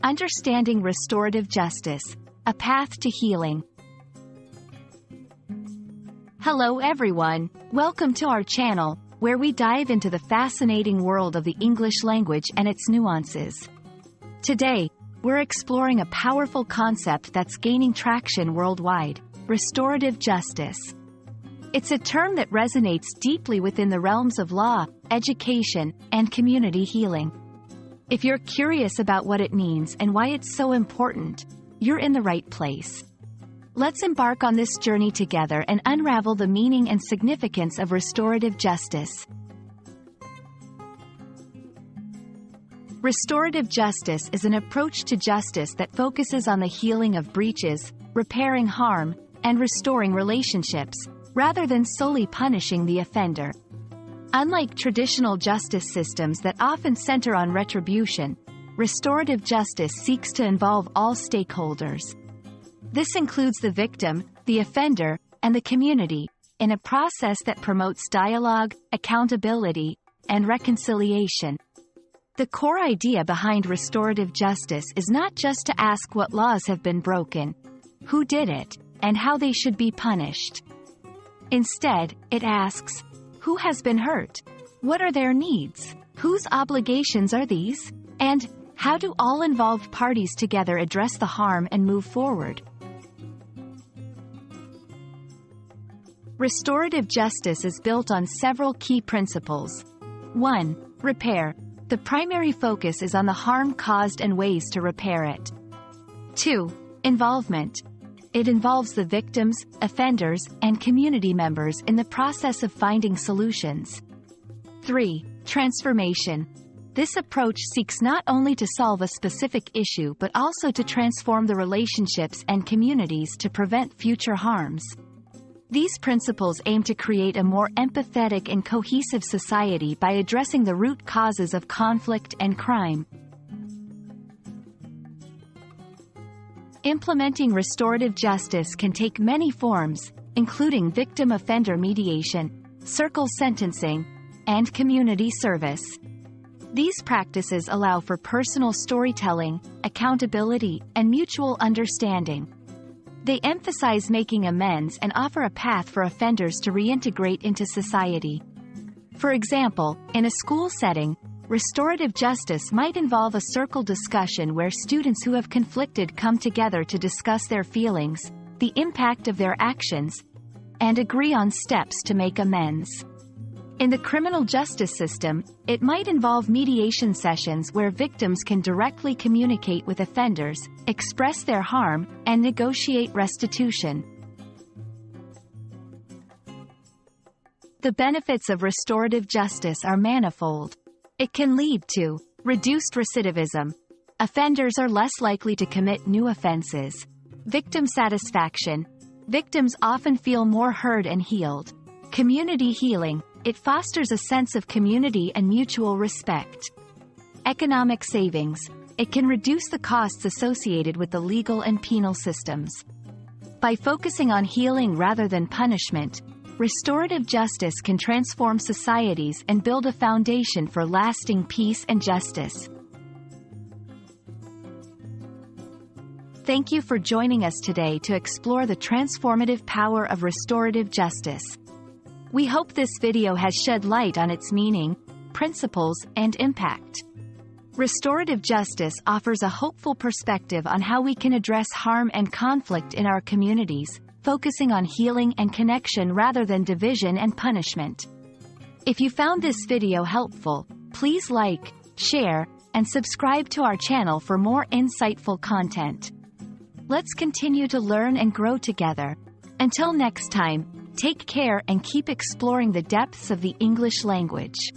Understanding Restorative Justice, a Path to Healing. Hello everyone, welcome to our channel, where we dive into the fascinating world of the English language and its nuances. Today, we're exploring a powerful concept that's gaining traction worldwide: restorative justice. It's a term that resonates deeply within the realms of law, education, and community healing. If you're curious about what it means and why it's so important, you're in the right place. Let's embark on this journey together and unravel the meaning and significance of restorative justice. Restorative justice is an approach to justice that focuses on the healing of breaches, repairing harm, and restoring relationships, rather than solely punishing the offender. Unlike traditional justice systems that often center on retribution, restorative justice seeks to involve all stakeholders. This includes the victim, the offender, and the community, in a process that promotes dialogue, accountability, and reconciliation. The core idea behind restorative justice is not just to ask what laws have been broken, who did it, and how they should be punished. Instead, it asks, who has been hurt? What are their needs? Whose obligations are these? And how do all involved parties together address the harm and move forward? Restorative justice is built on several key principles. 1. Repair. The primary focus is on the harm caused and ways to repair it. 2. Involvement. It involves the victims, offenders, and community members in the process of finding solutions. 3. Transformation. This approach seeks not only to solve a specific issue but also to transform the relationships and communities to prevent future harms. These principles aim to create a more empathetic and cohesive society by addressing the root causes of conflict and crime. Implementing restorative justice can take many forms, including victim-offender mediation, circle sentencing, and community service. These practices allow for personal storytelling, accountability, and mutual understanding. They emphasize making amends and offer a path for offenders to reintegrate into society. For example, in a school setting, restorative justice might involve a circle discussion where students who have conflicted come together to discuss their feelings, the impact of their actions, and agree on steps to make amends. In the criminal justice system, it might involve mediation sessions where victims can directly communicate with offenders, express their harm, and negotiate restitution. The benefits of restorative justice are manifold. It can lead to reduced recidivism. Offenders are less likely to commit new offenses. Victim satisfaction. Victims often feel more heard and healed. Community healing. It fosters a sense of community and mutual respect. Economic savings. It can reduce the costs associated with the legal and penal systems. By focusing on healing rather than punishment, restorative justice can transform societies and build a foundation for lasting peace and justice. Thank you for joining us today to explore the transformative power of restorative justice. We hope this video has shed light on its meaning, principles, and impact. Restorative justice offers a hopeful perspective on how we can address harm and conflict in our communities, focusing on healing and connection rather than division and punishment. If you found this video helpful, please like, share, and subscribe to our channel for more insightful content. Let's continue to learn and grow together. Until next time, take care and keep exploring the depths of the English language.